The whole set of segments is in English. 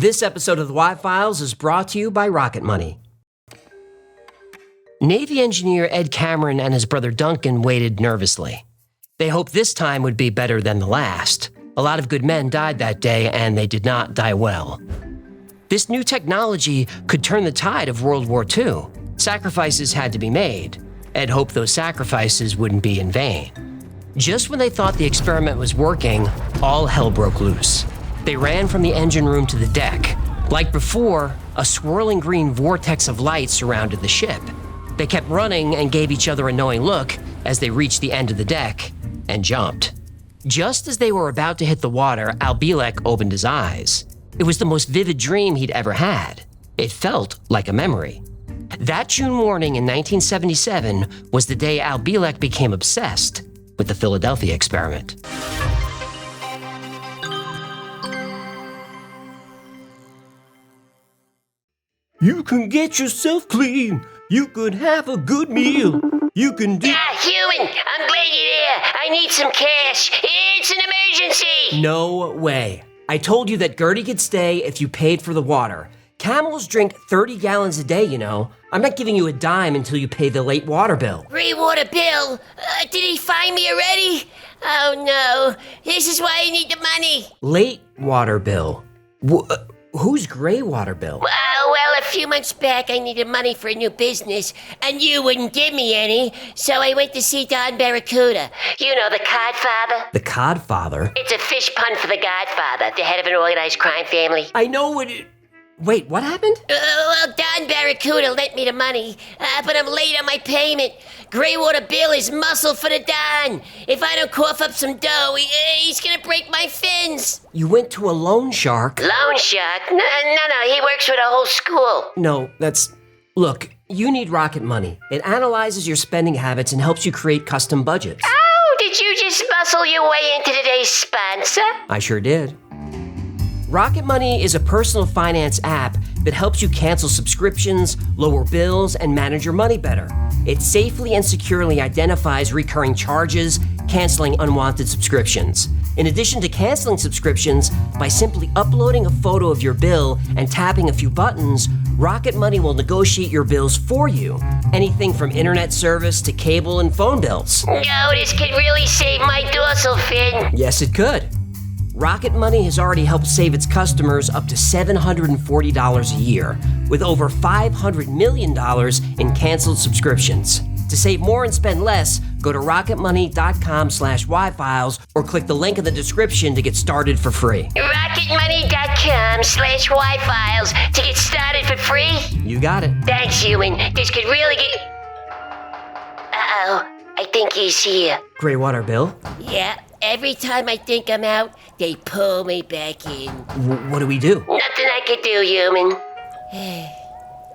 This episode of the Y-Files is brought to you by Rocket Money. Navy engineer Ed Cameron and his brother Duncan waited nervously. They hoped this time would be better than the last. A lot of good men died that day, and they did not die well. This new technology could turn the tide of World War II. Sacrifices had to be made. Ed hoped those sacrifices wouldn't be in vain. Just when they thought the experiment was working, all hell broke loose. They ran from the engine room to the deck. Like before, a swirling green vortex of light surrounded the ship. They kept running and gave each other a knowing look as they reached the end of the deck and jumped. Just as they were about to hit the water, Bielek opened his eyes. It was the most vivid dream he'd ever had. It felt like a memory. That June morning in 1977 was the day Bielek became obsessed with the Philadelphia experiment. You can get yourself clean. You can have a good meal. You can do... Human, I'm glad you're there. I need some cash. It's an emergency. No way. I told you that Gertie could stay if you paid for the water. Camels drink 30 gallons a day, you know. I'm not giving you a dime until you pay the late water bill. Gray water bill? Did he find me already? Oh no, this is why I need the money. Late water bill? Who's gray water bill? Well, a few months back I needed money for a new business, and you wouldn't give me any, so I went to see Don Barracuda. You know, the Codfather? The Codfather? It's a fish pun for the Godfather, the head of an organized crime family. I know what it... Wait, what happened? Well, Don Barracuda lent me the money, but I'm late on my payment. Greywater Bill is muscle for the Don. If I don't cough up some dough, he's gonna break my fins. You went to a loan shark? Loan shark? No, he works for the whole school. No, that's... Look, you need Rocket Money. It analyzes your spending habits and helps you create custom budgets. Oh, did you just muscle your way into today's sponsor? I sure did. Rocket Money is a personal finance app that helps you cancel subscriptions, lower bills, and manage your money better. It safely and securely identifies recurring charges, canceling unwanted subscriptions. In addition to canceling subscriptions, by simply uploading a photo of your bill and tapping a few buttons, Rocket Money will negotiate your bills for you. Anything from internet service to cable and phone bills. No, this could really save my dorsal fin. Yes, it could. Rocket Money has already helped save its customers up to $740 a year, with over $500 million in canceled subscriptions. To save more and spend less, go to rocketmoney.com/yfiles or click the link in the description to get started for free. rocketmoney.com/yfiles to get started for free? You got it. Thanks, human. This could really get... Uh-oh, I think he's here. Greywater Bill? Yeah. Every time I think I'm out, they pull me back in. What do we do? Nothing I could do, human.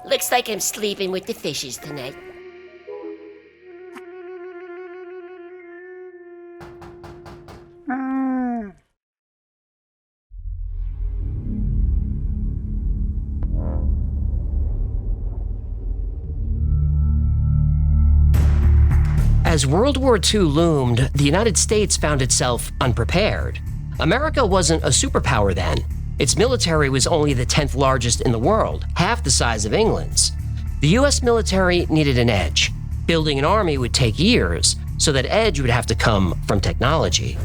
Looks like I'm sleeping with the fishes tonight. As World War II loomed, the United States found itself unprepared. America wasn't a superpower then. Its military was only the 10th largest in the world, half the size of England's. The US military needed an edge. Building an army would take years, so that edge would have to come from technology.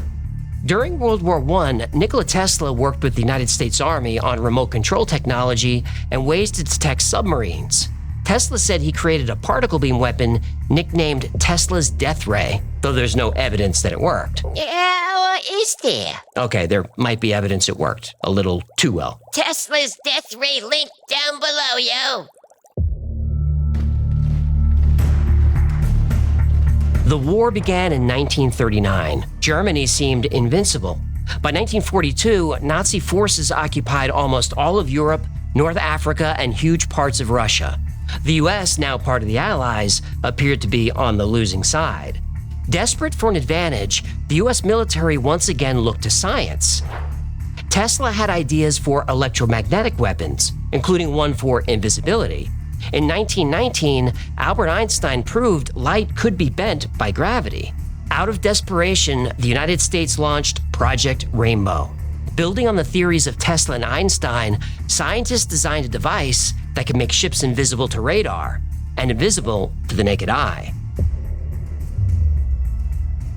During World War I, Nikola Tesla worked with the United States Army on remote control technology and ways to detect submarines. Tesla said he created a particle beam weapon nicknamed Tesla's Death Ray, though there's no evidence that it worked. Yeah, is there? Okay, there might be evidence it worked. A little too well. Tesla's Death Ray link down below, yo. The war began in 1939. Germany seemed invincible. By 1942, Nazi forces occupied almost all of Europe, North Africa, and huge parts of Russia. The US, now part of the Allies, appeared to be on the losing side. Desperate for an advantage, the US military once again looked to science. Tesla had ideas for electromagnetic weapons, including one for invisibility. In 1919, Albert Einstein proved light could be bent by gravity. Out of desperation, the United States launched Project Rainbow. Building on the theories of Tesla and Einstein, scientists designed a device that could make ships invisible to radar and invisible to the naked eye.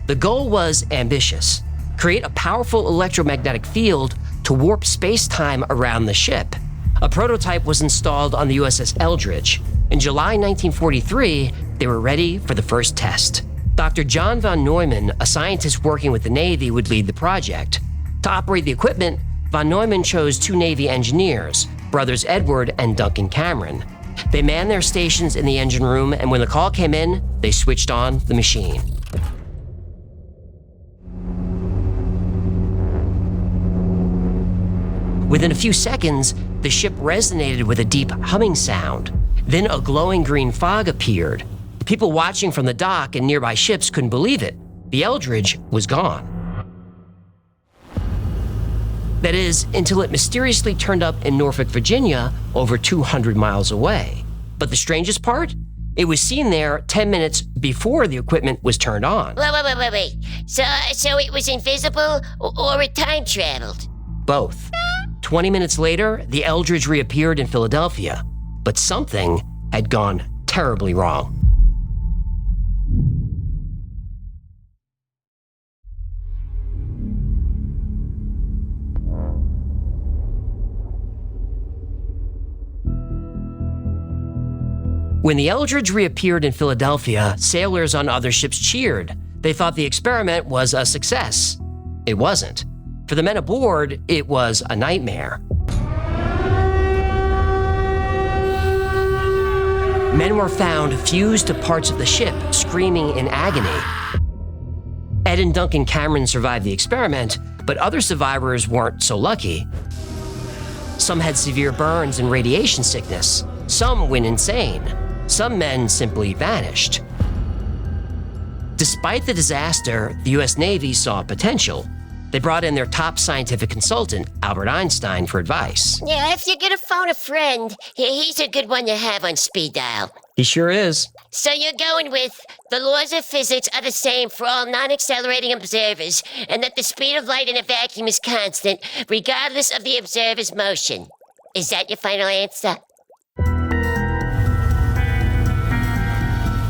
The goal was ambitious: create a powerful electromagnetic field to warp space-time around the ship. A prototype was installed on the USS Eldridge. In July 1943, they were ready for the first test. Dr. John von Neumann, a scientist working with the Navy, would lead the project. To operate the equipment, von Neumann chose two Navy engineers, brothers Edward and Duncan Cameron. They manned their stations in the engine room, and when the call came in, they switched on the machine. Within a few seconds, the ship resonated with a deep humming sound. Then a glowing green fog appeared. The people watching from the dock and nearby ships couldn't believe it. The Eldridge was gone. That is, until it mysteriously turned up in Norfolk, Virginia, over 200 miles away. But the strangest part? It was seen there 10 minutes before the equipment was turned on. Wait. So it was invisible or it time traveled? Both. 20 minutes later, the Eldridge reappeared in Philadelphia, but something had gone terribly wrong. When the Eldridge reappeared in Philadelphia, sailors on other ships cheered. They thought the experiment was a success. It wasn't. For the men aboard, it was a nightmare. Men were found fused to parts of the ship, screaming in agony. Ed and Duncan Cameron survived the experiment, but other survivors weren't so lucky. Some had severe burns and radiation sickness. Some went insane. Some men simply vanished. Despite the disaster, the US Navy saw potential. They brought in their top scientific consultant, Albert Einstein, for advice. Yeah, if you're gonna phone a friend, he's a good one to have on speed dial. He sure is. So you're going with the laws of physics are the same for all non-accelerating observers, and that the speed of light in a vacuum is constant, regardless of the observer's motion. Is that your final answer?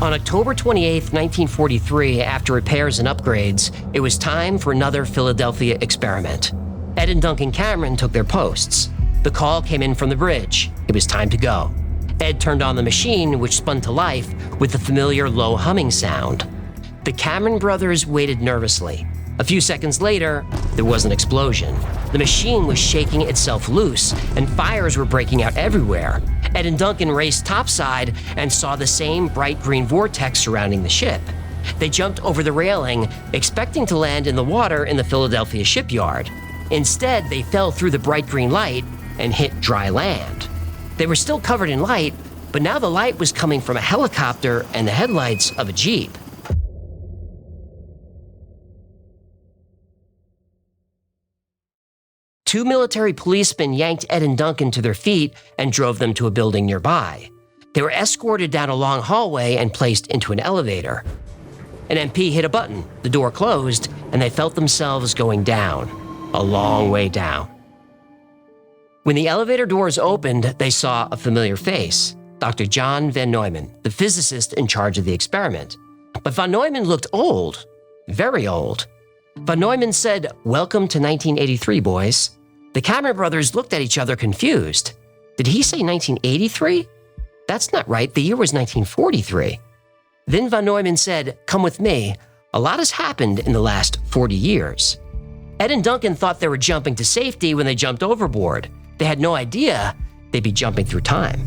On October 28, 1943, after repairs and upgrades, it was time for another Philadelphia experiment. Ed and Duncan Cameron took their posts. The call came in from the bridge. It was time to go. Ed turned on the machine, which spun to life with the familiar low humming sound. The Cameron brothers waited nervously. A few seconds later, there was an explosion. The machine was shaking itself loose, and fires were breaking out everywhere. Ed and Duncan raced topside and saw the same bright green vortex surrounding the ship. They jumped over the railing, expecting to land in the water in the Philadelphia shipyard. Instead, they fell through the bright green light and hit dry land. They were still covered in light, but now the light was coming from a helicopter and the headlights of a Jeep. Two military policemen yanked Ed and Duncan to their feet and drove them to a building nearby. They were escorted down a long hallway and placed into an elevator. An MP hit a button, the door closed, and they felt themselves going down, a long way down. When the elevator doors opened, they saw a familiar face, Dr. John von Neumann, the physicist in charge of the experiment. But von Neumann looked old, very old. Von Neumann said, "Welcome to 1983, boys." The Cameron brothers looked at each other confused. Did he say 1983? That's not right, the year was 1943. Then von Neumann said, "Come with me. A lot has happened in the last 40 years." Ed and Duncan thought they were jumping to safety when they jumped overboard. They had no idea they'd be jumping through time.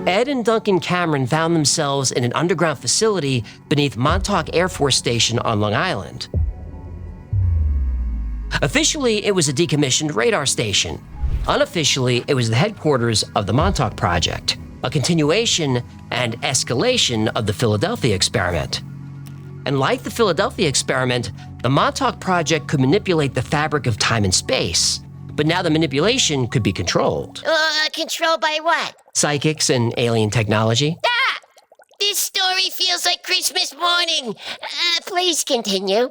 Ed and Duncan Cameron found themselves in an underground facility beneath Montauk Air Force Station on Long Island. Officially, it was a decommissioned radar station. Unofficially, it was the headquarters of the Montauk Project, a continuation and escalation of the Philadelphia experiment. And like the Philadelphia experiment, The Montauk Project could manipulate the fabric of time and space, but now the manipulation could be controlled. Controlled by what? Psychics and alien technology. Ah! This story feels like Christmas morning. Please continue.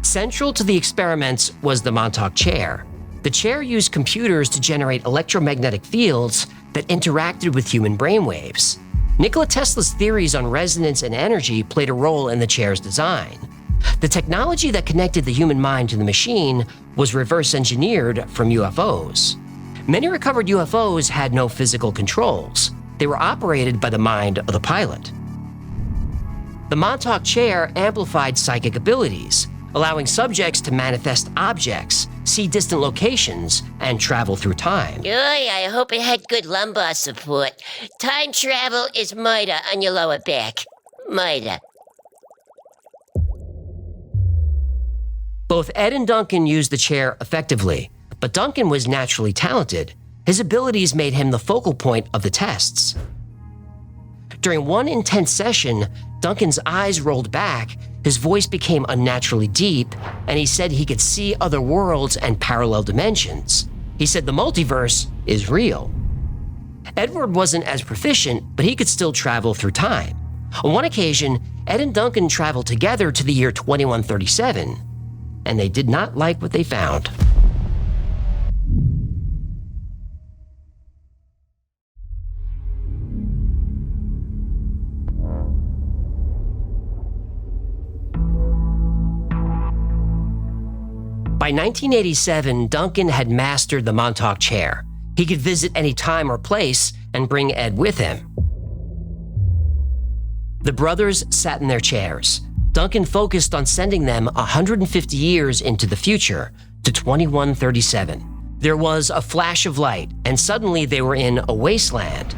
Central to the experiments was the Montauk chair. The chair used computers to generate electromagnetic fields that interacted with human brainwaves. Nikola Tesla's theories on resonance and energy played a role in the chair's design. The technology that connected the human mind to the machine was reverse engineered from UFOs. Many recovered UFOs had no physical controls. They were operated by the mind of the pilot. The Montauk chair amplified psychic abilities, allowing subjects to manifest objects, see distant locations, and travel through time. Oy, I hope it had good lumbar support. Time travel is murder on your lower back. Murder. Both Ed and Duncan used the chair effectively, but Duncan was naturally talented. His abilities made him the focal point of the tests. During one intense session, Duncan's eyes rolled back, his voice became unnaturally deep, and he said he could see other worlds and parallel dimensions. He said the multiverse is real. Edward wasn't as proficient, but he could still travel through time. On one occasion, Ed and Duncan traveled together to the year 2137, and they did not like what they found. By 1987, Duncan had mastered the Montauk chair. He could visit any time or place and bring Ed with him. The brothers sat in their chairs. Duncan focused on sending them 150 years into the future, to 2137. There was a flash of light, and suddenly they were in a wasteland.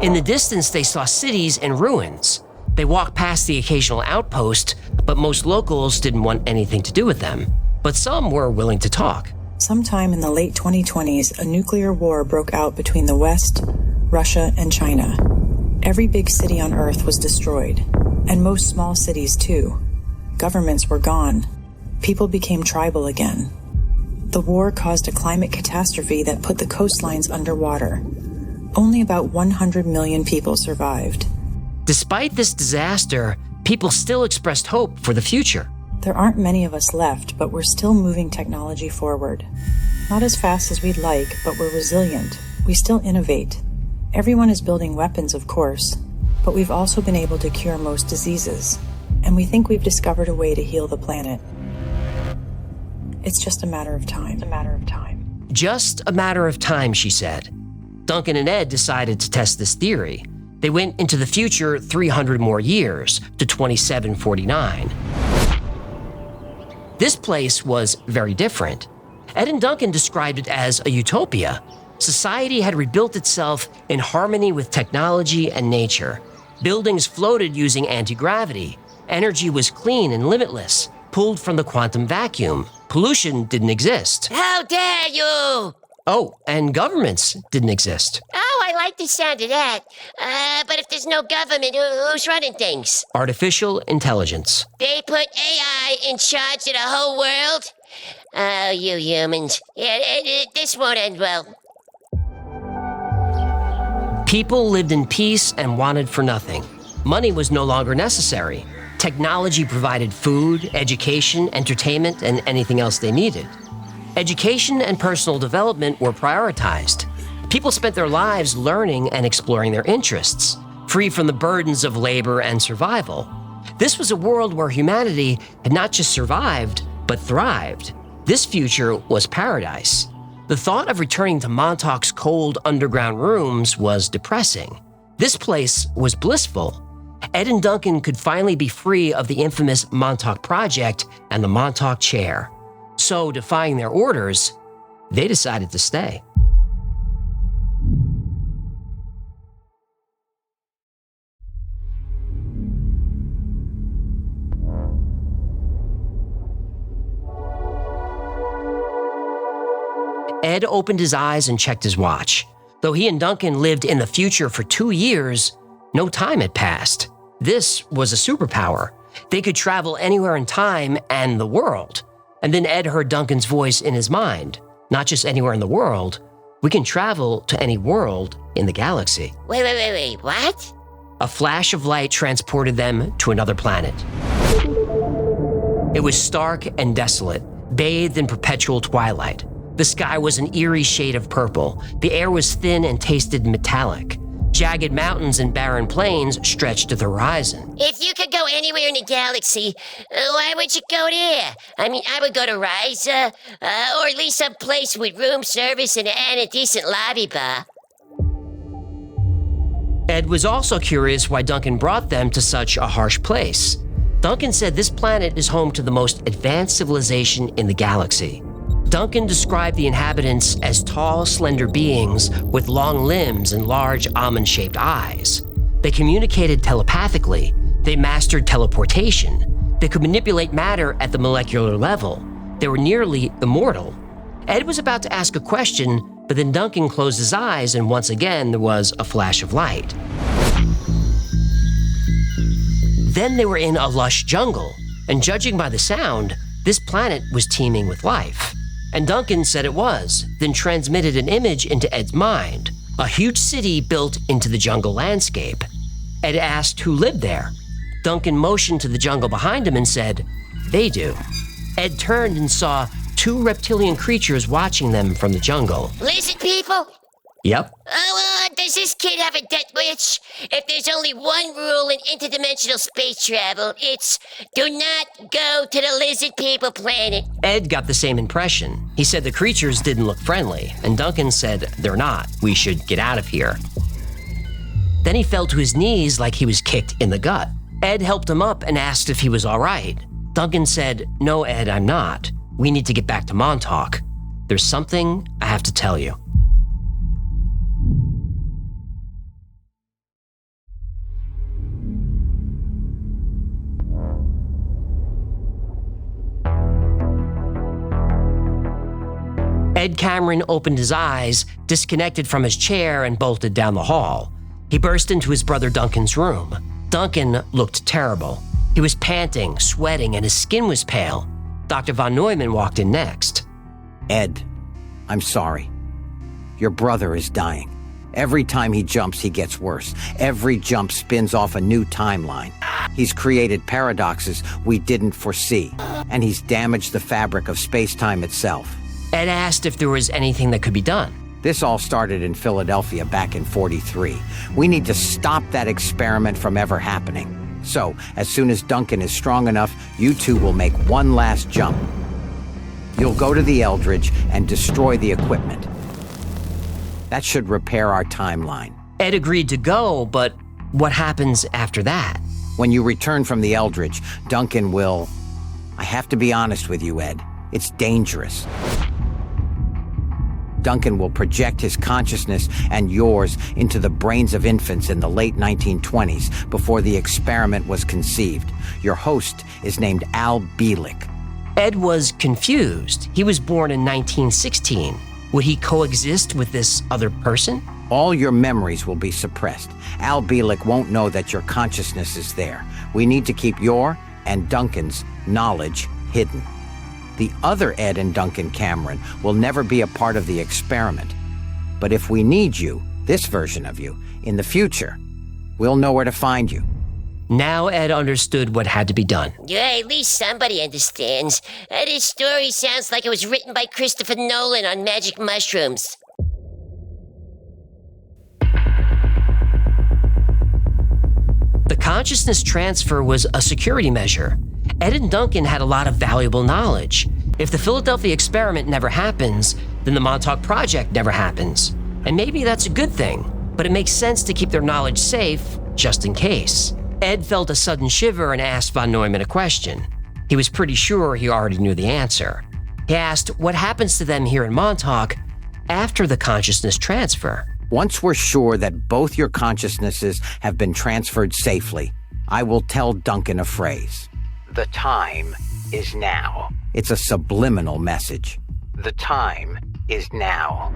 In the distance, they saw cities and ruins. They walked past the occasional outpost, but most locals didn't want anything to do with them. But some were willing to talk. Sometime in the late 2020s, a nuclear war broke out between the West, Russia, and China. Every big city on Earth was destroyed, and most small cities too. Governments were gone. People became tribal again. The war caused a climate catastrophe that put the coastlines underwater. Only about 100 million people survived. Despite this disaster, people still expressed hope for the future. There aren't many of us left, but we're still moving technology forward. Not as fast as we'd like, but we're resilient. We still innovate. Everyone is building weapons, of course, but we've also been able to cure most diseases. And we think we've discovered a way to heal the planet. It's just a matter of time. It's a matter of time. Just a matter of time, she said. Duncan and Ed decided to test this theory. They went into the future 300 more years, to 2749. This place was very different. Ed and Duncan described it as a utopia. Society had rebuilt itself in harmony with technology and nature. Buildings floated using anti-gravity. Energy was clean and limitless, pulled from the quantum vacuum. Pollution didn't exist. How dare you! Oh, and governments didn't exist. Oh, I like the sound of that. But if there's no government, who's running things? Artificial intelligence. They put AI in charge of the whole world? Oh, you humans. Yeah, this won't end well. People lived in peace and wanted for nothing. Money was no longer necessary. Technology provided food, education, entertainment, and anything else they needed. Education and personal development were prioritized. People spent their lives learning and exploring their interests, free from the burdens of labor and survival. This was a world where humanity had not just survived, but thrived. This future was paradise. The thought of returning to Montauk's cold underground rooms was depressing. This place was blissful. Ed and Duncan could finally be free of the infamous Montauk Project and the Montauk chair. So, defying their orders, they decided to stay. Ed opened his eyes and checked his watch. Though he and Duncan lived in the future for 2 years, no time had passed. This was a superpower. They could travel anywhere in time and the world. And then Ed heard Duncan's voice in his mind. Not just anywhere in the world, we can travel to any world in the galaxy. Wait, what? A flash of light transported them to another planet. It was stark and desolate, bathed in perpetual twilight. The sky was an eerie shade of purple. The air was thin and tasted metallic. Jagged mountains and barren plains stretched to the horizon. If you could go anywhere in the galaxy, why would you go there? I mean, I would go to Ryza, or at least some place with room service and a decent lobby bar. Ed was also curious why Duncan brought them to such a harsh place. Duncan said this planet is home to the most advanced civilization in the galaxy. Duncan described the inhabitants as tall, slender beings with long limbs and large almond-shaped eyes. They communicated telepathically. They mastered teleportation. They could manipulate matter at the molecular level. They were nearly immortal. Ed was about to ask a question, but then Duncan closed his eyes and once again there was a flash of light. Then they were in a lush jungle, and judging by the sound, this planet was teeming with life. And Duncan said it was, then transmitted an image into Ed's mind, a huge city built into the jungle landscape. Ed asked who lived there. Duncan motioned to the jungle behind him and said, "They do." Ed turned and saw 2 reptilian creatures watching them from the jungle. Lizard people? Yep. Does this kid have a death wish? If there's only one rule in interdimensional space travel, it's do not go to the lizard people planet. Ed got the same impression. He said the creatures didn't look friendly, and Duncan said they're not. We should get out of here. Then he fell to his knees like he was kicked in the gut. Ed helped him up and asked if he was all right. Duncan said, "No, Ed, I'm not. We need to get back to Montauk. There's something I have to tell you." Ed Cameron opened his eyes, disconnected from his chair, and bolted down the hall. He burst into his brother Duncan's room. Duncan looked terrible. He was panting, sweating, and his skin was pale. Dr. von Neumann walked in next. Ed, I'm sorry. Your brother is dying. Every time he jumps, he gets worse. Every jump spins off a new timeline. He's created paradoxes we didn't foresee, and he's damaged the fabric of space-time itself. Ed asked if there was anything that could be done. This all started in Philadelphia back in '43. We need to stop that experiment from ever happening. So, as soon as Duncan is strong enough, you two will make one last jump. You'll go to the Eldridge and destroy the equipment. That should repair our timeline. Ed agreed to go, but what happens after that? When you return from the Eldridge, Duncan will... I have to be honest with you, Ed. It's dangerous. Duncan will project his consciousness and yours into the brains of infants in the late 1920s before the experiment was conceived. Your host is named Al Bielek. Ed was confused. He was born in 1916. Would he coexist with this other person? All your memories will be suppressed. Al Bielek won't know that your consciousness is there. We need to keep your and Duncan's knowledge hidden. The other Ed and Duncan Cameron will never be a part of the experiment. But if we need you, this version of you, in the future, we'll know where to find you. Now Ed understood what had to be done. Yeah, at least somebody understands. This story sounds like it was written by Christopher Nolan on magic mushrooms. The consciousness transfer was a security measure. Ed and Duncan had a lot of valuable knowledge. If the Philadelphia experiment never happens, then the Montauk Project never happens. And maybe that's a good thing, but it makes sense to keep their knowledge safe, just in case. Ed felt a sudden shiver and asked von Neumann a question. He was pretty sure he already knew the answer. He asked what happens to them here in Montauk after the consciousness transfer. Once we're sure that both your consciousnesses have been transferred safely, I will tell Duncan a phrase. The time is now. It's a subliminal message. The time is now.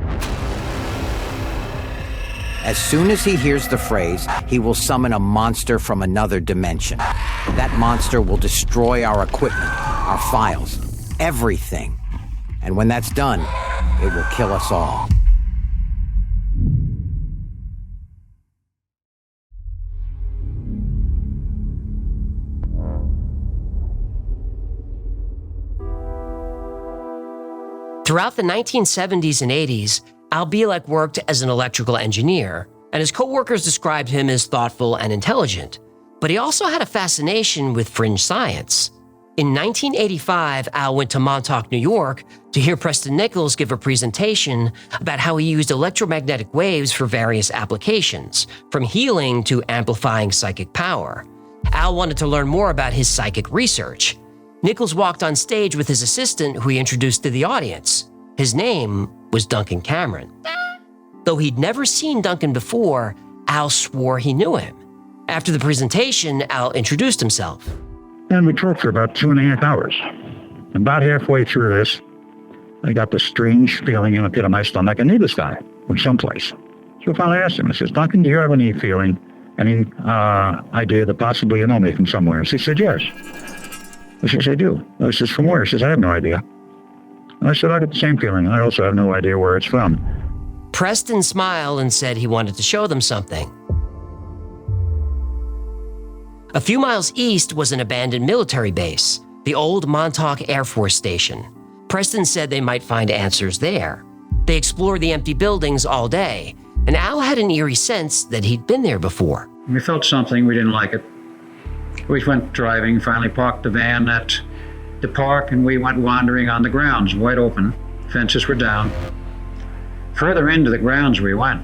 As soon as he hears the phrase, he will summon a monster from another dimension. That monster will destroy our equipment, our files, everything. And when that's done, it will kill us all. Throughout the 1970s and 80s, Al Bielek worked as an electrical engineer, and his coworkers described him as thoughtful and intelligent. But he also had a fascination with fringe science. In 1985, Al went to Montauk, New York, to hear Preston Nichols give a presentation about how he used electromagnetic waves for various applications, from healing to amplifying psychic power. Al wanted to learn more about his psychic research. Nichols walked on stage with his assistant, who he introduced to the audience. His name was Duncan Cameron. Though he'd never seen Duncan before, Al swore he knew him. After the presentation, Al introduced himself. And we talked for about 2.5 hours. About halfway through this, I got this strange feeling in the pit of my stomach. I knew this guy from someplace. So I finally asked him, I says, Duncan, do you have any feeling, any idea that possibly you know me from somewhere? He said, yes. I says, I do. I says, from where? He says, I have no idea. And I said, I get the same feeling. I also have no idea where it's from. Preston smiled and said he wanted to show them something. A few miles east was an abandoned military base, the old Montauk Air Force Station. Preston said they might find answers there. They explored the empty buildings all day, and Al had an eerie sense that he'd been there before. We felt something, we didn't like it. We went driving, finally parked the van at the park, and we went wandering on the grounds, wide open. Fences were down. Further into the grounds we went,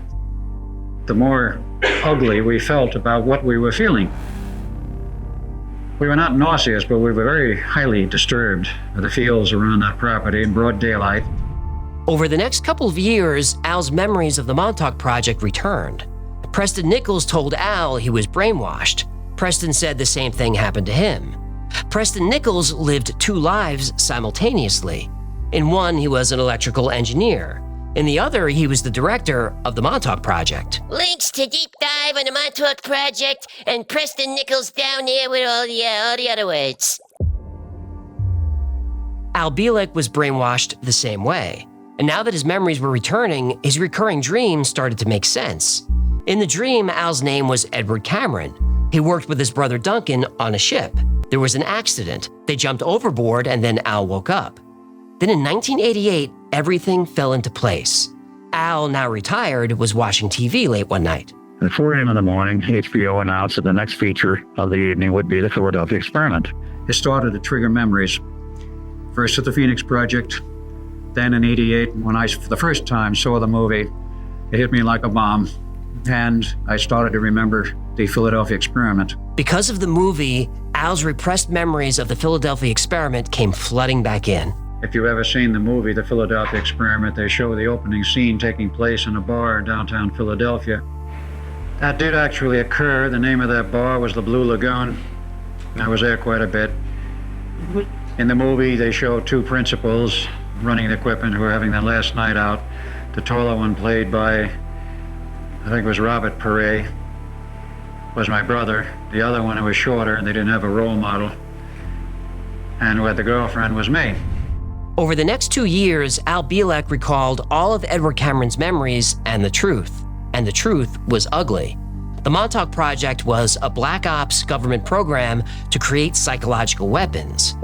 the more ugly we felt about what we were feeling. We were not nauseous, but we were very highly disturbed by the fields around that property in broad daylight. Over the next couple of years, Al's memories of the Montauk Project returned. Preston Nichols told Al he was brainwashed. Preston said the same thing happened to him. Preston Nichols lived 2 lives simultaneously. In one, he was an electrical engineer. In the other, he was the director of the Montauk Project. Links to deep dive on the Montauk Project and Preston Nichols down there with all the other words. Al Bielek was brainwashed the same way. And now that his memories were returning, his recurring dreams started to make sense. In the dream, Al's name was Edward Cameron. He worked with his brother Duncan on a ship. There was an accident. They jumped overboard, and then Al woke up. Then in 1988, everything fell into place. Al, now retired, was watching TV late one night. At 4 a.m. in the morning, HBO announced that the next feature of the evening would be the Philadelphia Experiment. It started to trigger memories. First at the Phoenix Project, then in '88, when I for the first time saw the movie, it hit me like a bomb, and I started to remember the Philadelphia Experiment. Because of the movie, Al's repressed memories of the Philadelphia Experiment came flooding back in. If you've ever seen the movie, The Philadelphia Experiment, they show the opening scene taking place in a bar in downtown Philadelphia. That did actually occur. The name of that bar was the Blue Lagoon. I was there quite a bit. In the movie, they show 2 principals running the equipment who were having their last night out. The taller one, played by, I think it was Robert Perret, was my brother. The other one, who was shorter, and they didn't have a role model, and who had the girlfriend, was me. Over the next 2 years, Al Bielek recalled all of Edward Cameron's memories and the truth was ugly. The Montauk Project was a black ops government program to create psychological weapons.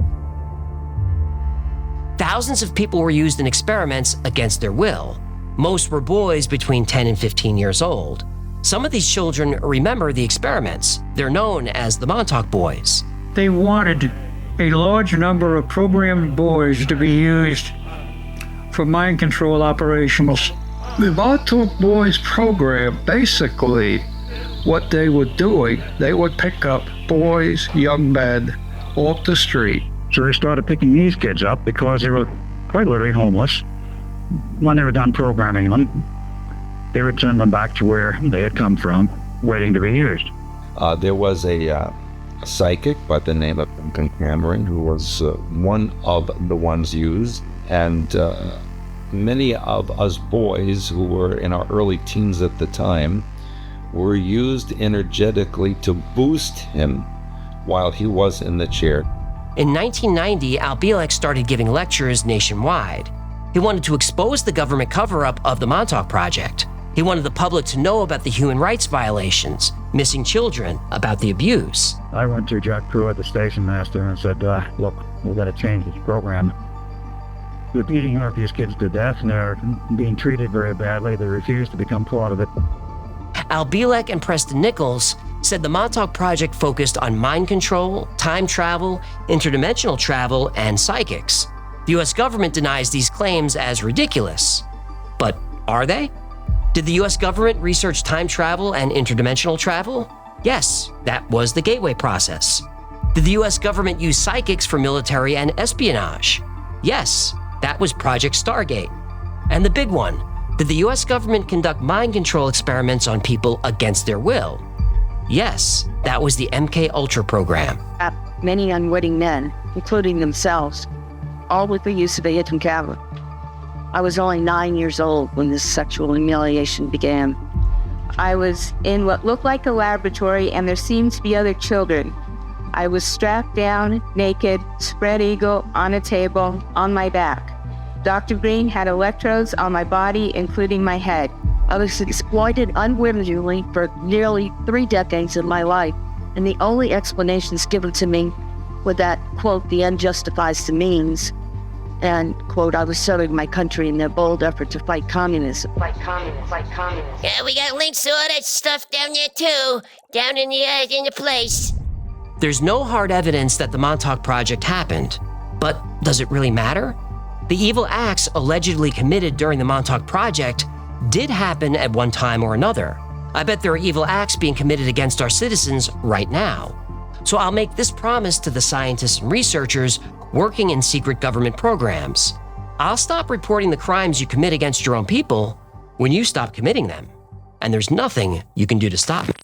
Thousands of people were used in experiments against their will. Most were boys between 10 and 15 years old. Some of these children remember the experiments. They're known as the Montauk Boys. They wanted a large number of programmed boys to be used for mind control operations. The Montauk Boys program, basically, what they were doing, they would pick up boys, young men, off the street. So they started picking these kids up because they were quite literally homeless. When they were done programming them, they would send them back to where they had come from, waiting to be used. There was a psychic by the name of Duncan Cameron, who was one of the ones used, and many of us boys who were in our early teens at the time were used energetically to boost him while he was in the chair. In 1990, Al Bielek started giving lectures nationwide. He wanted to expose the government cover-up of the Montauk Project. He wanted the public to know about the human rights violations, missing children, about the abuse. I went to Jack Pruitt, the station master, and said, look, we've got to change this program. They're beating these kids to death, and they're being treated very badly. They refuse to become part of it. Al Bielek and Preston Nichols said the Montauk Project focused on mind control, time travel, interdimensional travel, and psychics. The U.S. government denies these claims as ridiculous. But are they? Did the U.S. government research time travel and interdimensional travel? Yes, that was the gateway process. Did the U.S. government use psychics for military and espionage? Yes, that was Project Stargate. And the big one, did the U.S. government conduct mind control experiments on people against their will? Yes, that was the MK Ultra program. Many unwitting men, including themselves, all with the use of a hidden camera. I was only 9 years old when this sexual humiliation began. I was in what looked like a laboratory, and there seemed to be other children. I was strapped down, naked, spread eagle, on a table, on my back. Dr. Green had electrodes on my body, including my head. I was exploited unwittingly for nearly 3 decades of my life, and the only explanations given to me were that, quote, the end justifies the means, and, quote, I was serving my country in their bold effort to fight communism. Yeah, we got links to all that stuff down there too, down in the place. There's no hard evidence that the Montauk Project happened, but does it really matter? The evil acts allegedly committed during the Montauk Project did happen at one time or another. I bet there are evil acts being committed against our citizens right now. So I'll make this promise to the scientists and researchers working in secret government programs. I'll stop reporting the crimes you commit against your own people when you stop committing them. And there's nothing you can do to stop it.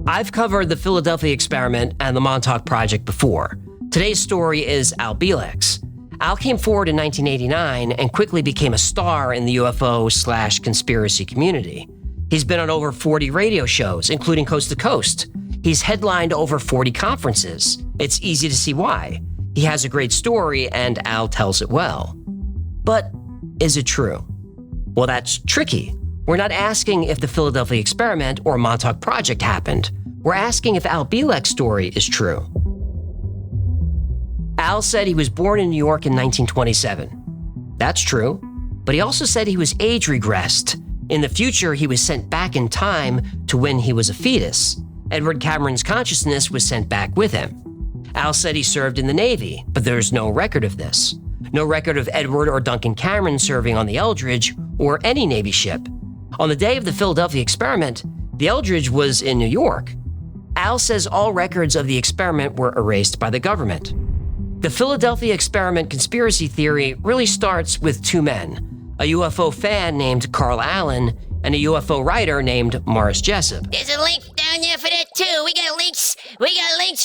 I've covered the Philadelphia experiment and the Montauk Project before. Today's story is Al Bielek's. Al came forward in 1989 and quickly became a star in the UFO/conspiracy community. He's been on over 40 radio shows, including Coast to Coast. He's headlined over 40 conferences. It's easy to see why. He has a great story, and Al tells it well. But is it true? Well, that's tricky. We're not asking if the Philadelphia experiment or Montauk Project happened. We're asking if Al Bielek's story is true. Al said he was born in New York in 1927. That's true, but he also said he was age regressed. In the future, he was sent back in time to when he was a fetus. Edward Cameron's consciousness was sent back with him. Al said he served in the Navy, but there's no record of this. No record of Edward or Duncan Cameron serving on the Eldridge or any Navy ship. On the day of the Philadelphia experiment, the Eldridge was in New York. Al says all records of the experiment were erased by the government. The Philadelphia experiment conspiracy theory really starts with 2 men, a UFO fan named Carl Allen and a UFO writer named Morris Jessup. There's a link down there for that too. We got links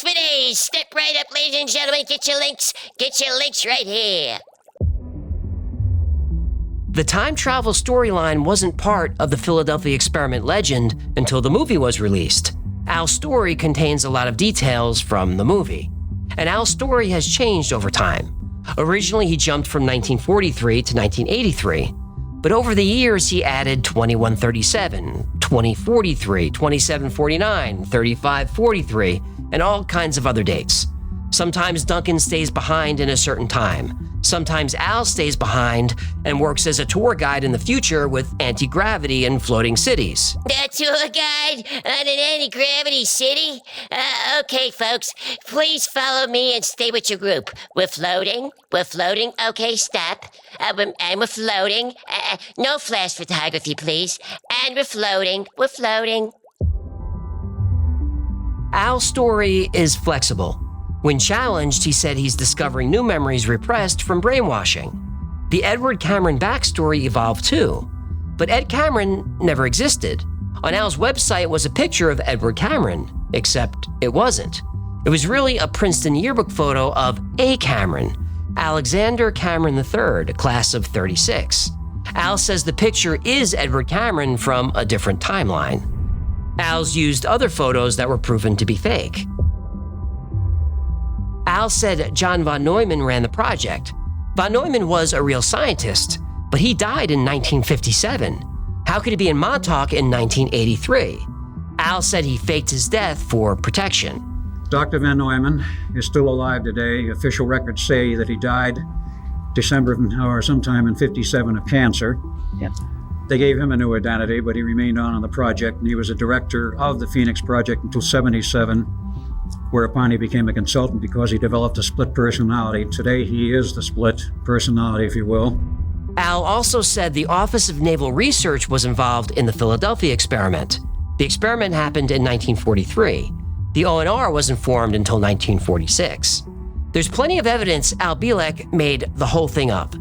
for these. Step right up, ladies and gentlemen. Get your links right here. The time travel storyline wasn't part of the Philadelphia experiment legend until the movie was released. Al's story contains a lot of details from the movie. And Al's story has changed over time. Originally, he jumped from 1943 to 1983. But over the years, he added 2137, 2043, 2749, 3543, and all kinds of other dates. Sometimes Duncan stays behind in a certain time. Sometimes Al stays behind and works as a tour guide in the future with anti-gravity and floating cities. A tour guide on an anti-gravity city? Okay, folks, please follow me and stay with your group. We're floating. Okay, stop. And we're floating. No flash photography, please. And we're floating. Al's story is flexible. When challenged, he said he's discovering new memories repressed from brainwashing. The Edward Cameron backstory evolved too. But Ed Cameron never existed. On Al's website was a picture of Edward Cameron, except it wasn't. It was really a Princeton yearbook photo of a Cameron, Alexander Cameron III, class of 36. Al says the picture is Edward Cameron from a different timeline. Al's used other photos that were proven to be fake. Al said John von Neumann ran the project. Von Neumann was a real scientist, but he died in 1957. How could he be in Montauk in 1983? Al said he faked his death for protection. Dr. Van Neumann is still alive today. Official records say that he died December or sometime in 57 of cancer. Yeah. They gave him a new identity, but he remained on the project, and he was a director of the Phoenix Project until 77, whereupon he became a consultant because he developed a split personality. Today, he is the split personality, if you will. Al also said the Office of Naval Research was involved in the Philadelphia experiment. The experiment happened in 1943. The ONR wasn't formed until 1946. There's plenty of evidence Al Bielek made the whole thing up.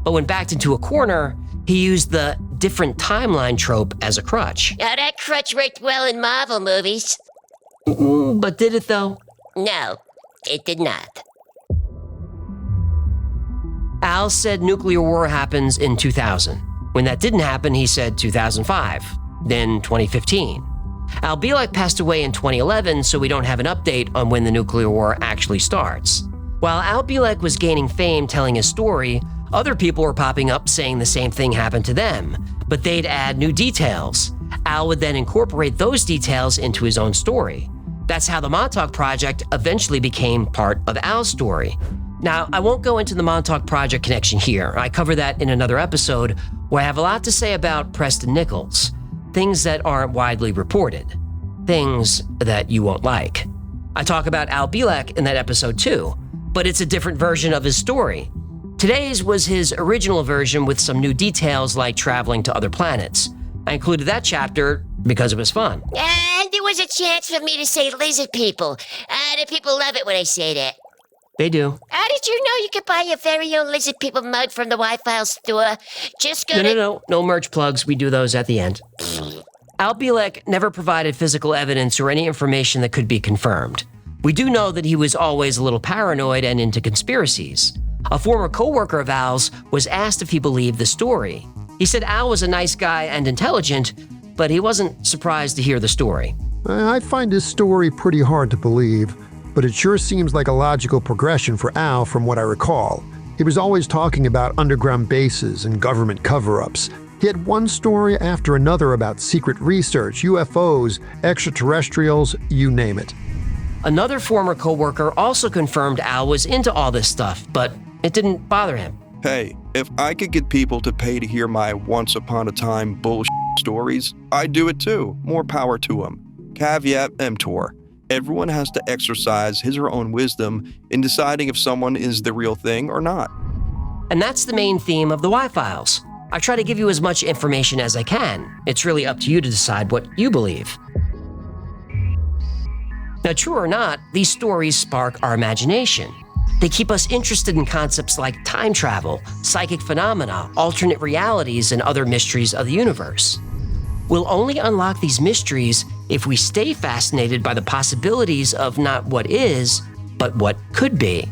But when backed into a corner, he used the different timeline trope as a crutch. Now that crutch worked well in Marvel movies. But did it though? No, it did not. Al said nuclear war happens in 2000. When that didn't happen, he said 2005, then 2015. Al Bielek passed away in 2011, so we don't have an update on when the nuclear war actually starts. While Al Bielek was gaining fame telling his story, other people were popping up saying the same thing happened to them, but they'd add new details. Al would then incorporate those details into his own story. That's how the Montauk Project eventually became part of Al's story. Now, I won't go into the Montauk Project connection here. I cover that in another episode where I have a lot to say about Preston Nichols. Things that aren't widely reported. Things that you won't like. I talk about Al Bielek in that episode too, but it's a different version of his story. Today's was his original version with some new details like traveling to other planets. I included that chapter because it was fun. And there was a chance for me to say lizard people. The people love it when I say that. They do. How did you know you could buy your very own lizard people mug from the Wi-Fi store? Just go to... No merch plugs. We do those at the end. Al Bielek never provided physical evidence or any information that could be confirmed. We do know that he was always a little paranoid and into conspiracies. A former co-worker of Al's was asked if he believed the story. He said Al was a nice guy and intelligent, but he wasn't surprised to hear the story. I find his story pretty hard to believe, but it sure seems like a logical progression for Al from what I recall. He was always talking about underground bases and government cover-ups. He had one story after another about secret research, UFOs, extraterrestrials, you name it. Another former co-worker also confirmed Al was into all this stuff, but it didn't bother him. Hey, if I could get people to pay to hear my once-upon-a-time bullshit stories, I'd do it too. More power to them. Caveat emptor. Everyone has to exercise his or her own wisdom in deciding if someone is the real thing or not. And that's the main theme of the Y-Files. I try to give you as much information as I can. It's really up to you to decide what you believe. Now, true or not, these stories spark our imagination. They keep us interested in concepts like time travel, psychic phenomena, alternate realities, and other mysteries of the universe. We'll only unlock these mysteries if we stay fascinated by the possibilities of not what is, but what could be.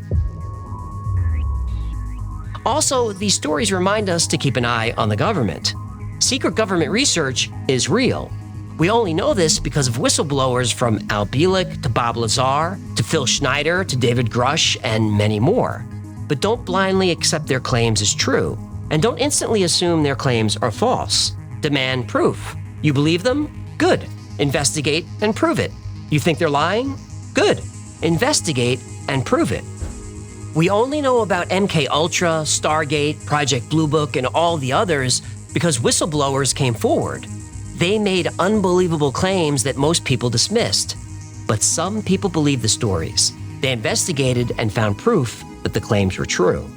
Also, these stories remind us to keep an eye on the government. Secret government research is real. We only know this because of whistleblowers from Al Bielek to Bob Lazar to Phil Schneider to David Grush and many more. But don't blindly accept their claims as true, and don't instantly assume their claims are false. Demand proof. You believe them? Good. Investigate and prove it. You think they're lying? Good. Investigate and prove it. We only know about MK Ultra, Stargate, Project Blue Book, and all the others because whistleblowers came forward. They made unbelievable claims that most people dismissed. But some people believed the stories. They investigated and found proof that the claims were true.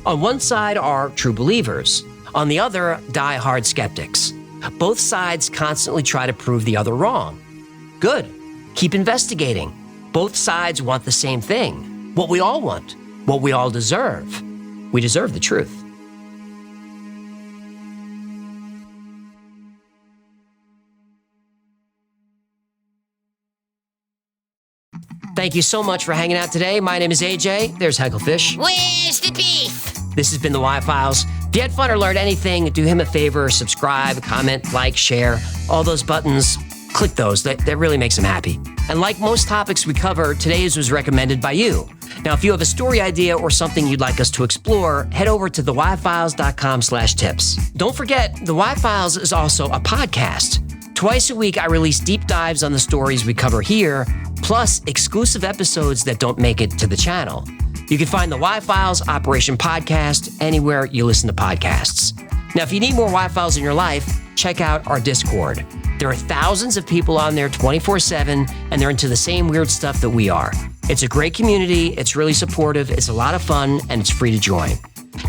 On one side are true believers. On the other, die-hard skeptics. Both sides constantly try to prove the other wrong. Good. Keep investigating. Both sides want the same thing. What we all want. What we all deserve. We deserve the truth. thank you so much for hanging out today. My name is AJ. There's Hecklefish. Where's the beef? This has been the Y-Files. If you had fun or learned anything, do him a favor, subscribe, comment, like, share. All those buttons, click those. That really makes him happy. And like most topics we cover, today's was recommended by you. Now, if you have a story idea or something you'd like us to explore, head over to theyfiles.com/tips. Don't forget, The Y-Files is also a podcast. Twice a week, I release deep dives on the stories we cover here, plus exclusive episodes that don't make it to the channel. You can find the Y-Files Operation Podcast anywhere you listen to podcasts. Now, if you need more Y-Files in your life, check out our Discord. There are thousands of people on there 24/7, and they're into the same weird stuff that we are. It's a great community, it's really supportive, it's a lot of fun, and it's free to join.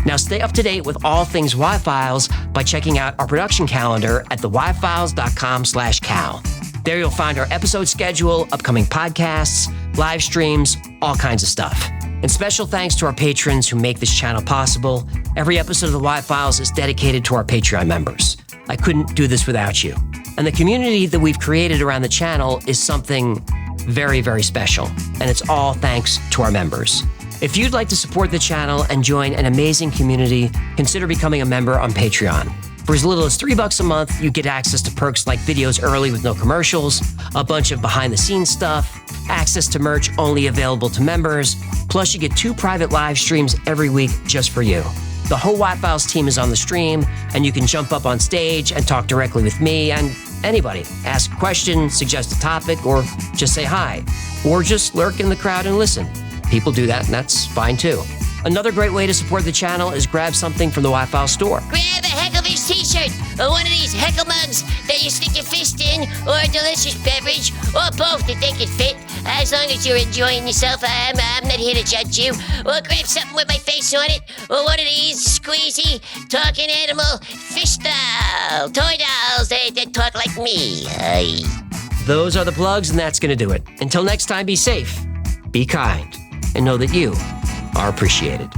Now, stay up to date with all things Y-Files by checking out our production calendar at theyfiles.com/cal. There you'll find our episode schedule, upcoming podcasts, live streams, all kinds of stuff. And special thanks to our patrons who make this channel possible. Every episode of the Y-Files is dedicated to our Patreon members. I couldn't do this without you. And the community that we've created around the channel is something very, very special. And it's all thanks to our members. If you'd like to support the channel and join an amazing community, consider becoming a member on Patreon. For as little as $3 a month, you get access to perks like videos early with no commercials, a bunch of behind-the-scenes stuff, access to merch only available to members, plus you get 2 private live streams every week just for you. The whole Y-Files team is on the stream, and you can jump up on stage and talk directly with me and anybody. Ask a question, suggest a topic, or just say hi. Or just lurk in the crowd and listen. People do that, and that's fine too. Another great way to support the channel is grab something from the Y-Files store. Grab a Hecklefish t-shirt, or one of these heckle mugs that you stick your fist in, or a delicious beverage, or both if they can fit. As long as you're enjoying yourself, I'm not here to judge you. Or grab something with my face on it, or one of these squeezy, talking animal, fish doll, toy dolls that talk like me. Aye. Those are the plugs, and that's going to do it. Until next time, be safe, be kind, and know that you are appreciated.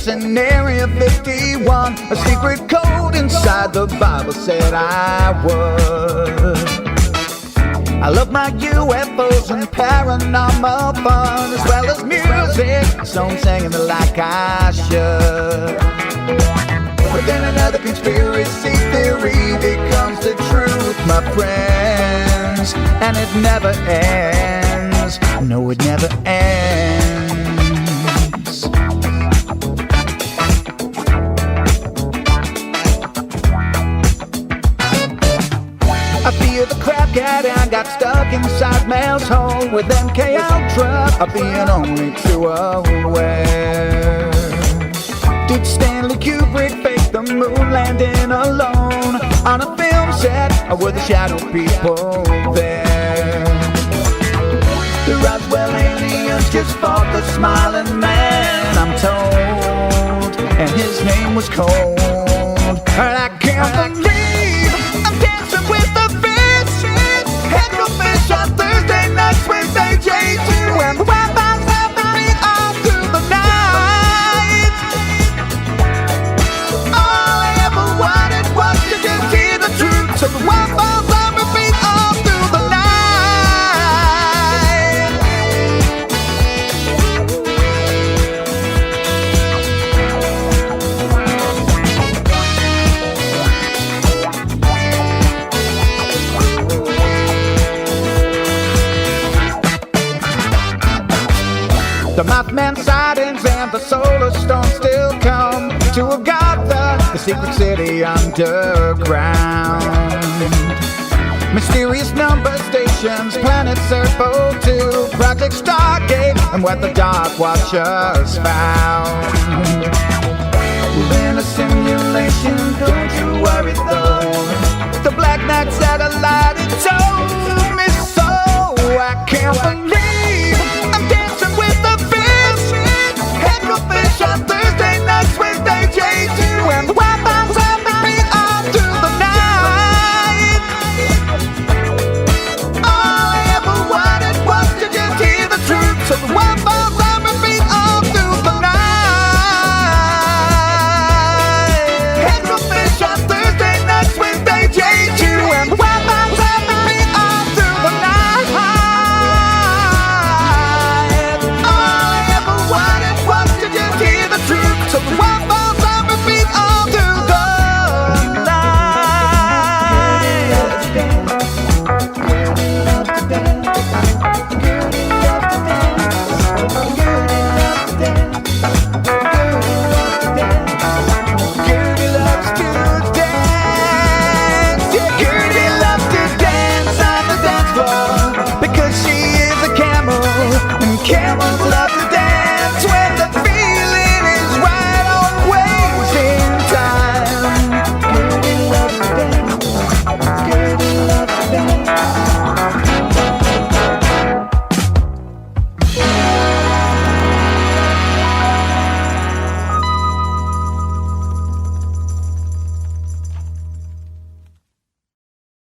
In Area 51, a secret code inside the Bible said I would. I love my UFOs and paranormal fun, as well as music, so I'm singing it like I should. But then another conspiracy theory becomes the truth, my friends, and it never ends. No, it never ends. I fear the crap cat and got stuck inside Mel's hole with MK Ultra of being only too aware. Did Stanley Kubrick fake the moon landing alone on a film set, or were the shadow people there? The Roswell aliens just fought the smiling man, I'm told, and his name was Cold. And I can't believe I'm dancing with the fish. Hecklefish on Thursday nights with AJ2, and the Wi-Fi's helping me all through the night. All I ever wanted was to just hear the truth, so the Wi-Fi's on repeat all through the night. The Mothman sightings and the solar storm still come to Agatha, the secret city underground. Mysterious number stations, planet Serpo 2, Project Stargate, and what the Dark Watchers found. We're in a simulation, don't you worry though. The Black Knight satellite, it's over.